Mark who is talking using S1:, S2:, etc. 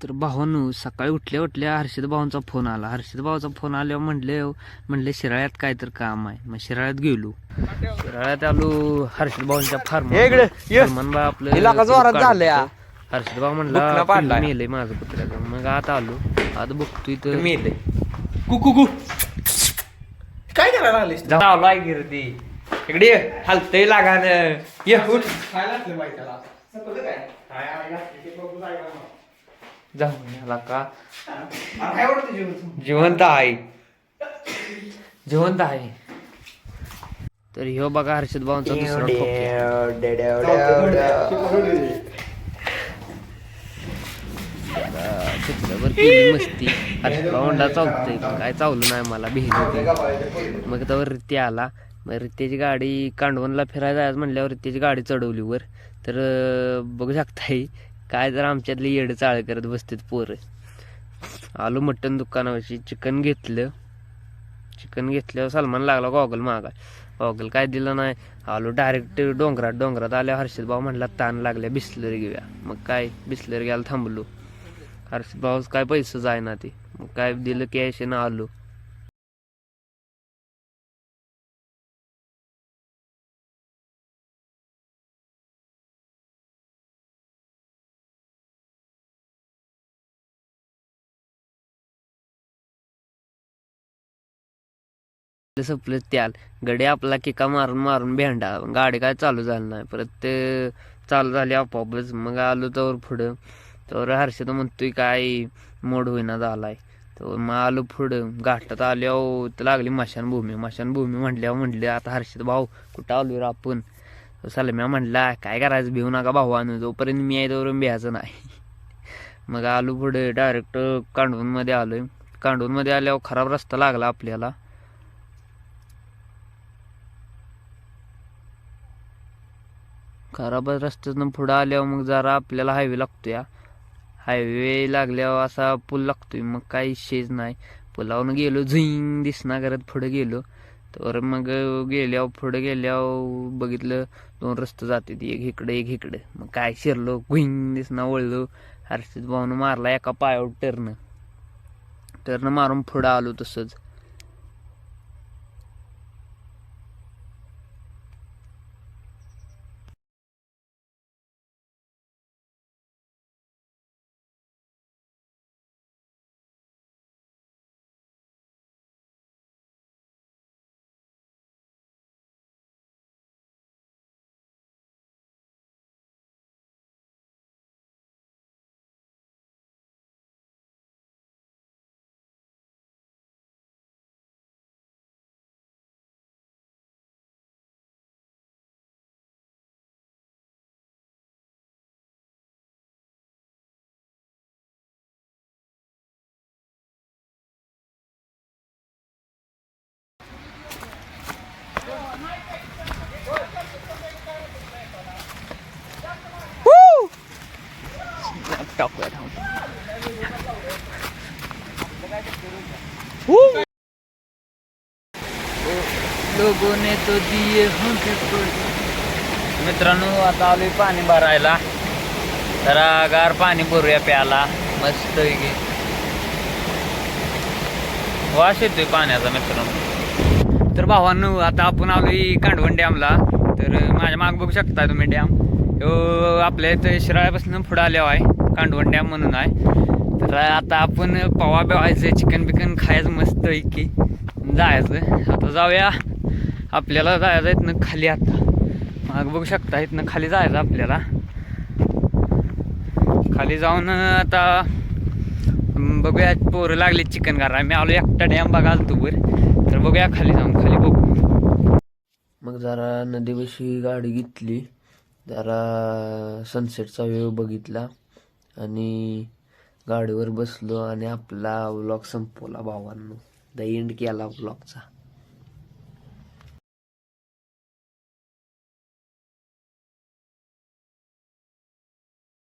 S1: तर भावांनो, सकाळी उठल्या उठल्या हर्षद भावांचा फोन आला. हर्षद भावाचा फोन आल्यावर म्हणले शिराळ्यात काय तर काम आहे. मग शिराळ्यात गेलो. शिराळ्यात आलो हर्षद भावांच्या फार्मन बा आपलं
S2: जोरात झालंय.
S1: हर्षद भाऊ म्हणला मेलय माझं कुत्र्याचं. मग आता आलो. आता बघतोय तर
S2: मेले कुकू काय करायला लागलीस जावलाय गिरती इकडे हलतय लागान ये उठ जाऊ का जिवंत आहे जिवंत आहे.
S1: तर ह्यो बघा हर्षद भावांचा दुसरा चित्रभर केली मस्ती. हर्षद भावंडा चावतोय काय चावलं नाही मला भिल होती. मग तर रित्ती आला. मग रित्याची गाडी कांडवनला फिरायला जायचं म्हणल्यावर रित्याची गाडी चढवली वर. तर बघू शकताय काय जर आमच्यातली येड चाळ करत बसतात पोरं. आलो मटण दुकानावरची चिकन घेतल्यावर सलमान लागला गॉगल मागा. गॉगल काय दिलं नाही. आलो डायरेक्ट डोंगरात आल्यावर हर्षद भाऊ म्हणला ताण लागल्या बिस्लरी घेऊया. मग काय बिस्लरी घ्यायला थांबलो. हर्षद भाऊ काय पैसे जाय ना ते. मग काय दिलं कॅश ना आलो. संपलं त्याल गडी आपला किका मारून भेंडा. गाडी काय चालू झाली नाही. परत ते चालू झाली आपोआपच. मग आलो तर पुढं तर हर्षद म्हणतोय काय मोड होईना झालाय. तर मग आलो पुढं घाटात आल्यावर तर लागली मशानभूमी म्हणले आता हर्षद भाऊ कुठं आलो रे आपण. सलम्या म्हणला काय करायचं भिवू नका भाऊ आणू जोपर्यंत मी आहे तोपर्यंत भ्यायचं नाही. मग आलो पुढे डायरेक्ट कांडवनमध्ये आलोय. कांडवनमध्ये आल्यावर खराब रस्ता लागला आपल्याला. खराब रस्त्यातून पुढं आल्यावर मग जरा आपल्याला हायवे लागतो. हायवे लागल्यावर असा पूल लागतोय. मग काही शेज नाही. पुलावरून गेलो झुईंग दिसना करत पुढे गेलो. तर मग पुढे गेल्यावर बघितलं 2 रस्ते जाते एक इकडे एक इकडे. मग काय शिरलो घुईंग दिसना वळलो. हर्षद भाऊन मारला एका पायावर टर्न मारून पुढं आलो तसंच. लोगों ने तो दिए होंगे. मित्रांनो आता आलोय पाणी भरायला. जरा गार पाणी भरूया प्याला मस्त की. वास येतोय पाण्याचा मित्रांनो. तर भावांनो आता आपण आलोय कांडवण डॅमला. तर माझ्या माग बघू शकता तुम्ही डॅम. आपल्या इथं शिराळ्यापासून पुढं आल्यावर आहे कांडवण डॅम म्हणून आहे. तर आता आपण पवा बिवायचं चिकन बिकन खायचं मस्त की जायचं. आता जाऊया. आपल्याला जायचं इथनं खाली. आता माग बघू शकता इथनं खाली जायचं आपल्याला. खाली जाऊन आता बघूया पोरं लागले चिकन करायला. मी आलो एकटा डॅम बघाल तू वर. तर बघूया खाली जाऊन खाली बघू. मग जरा नदीपाशी गाडी घेतली. जरा सनसेटचा व्ह्यू बघितला आणि गाडीवर बसलो आणि आपला व्लॉग संपवला भावांनो. द एंड केला व्लॉगचा.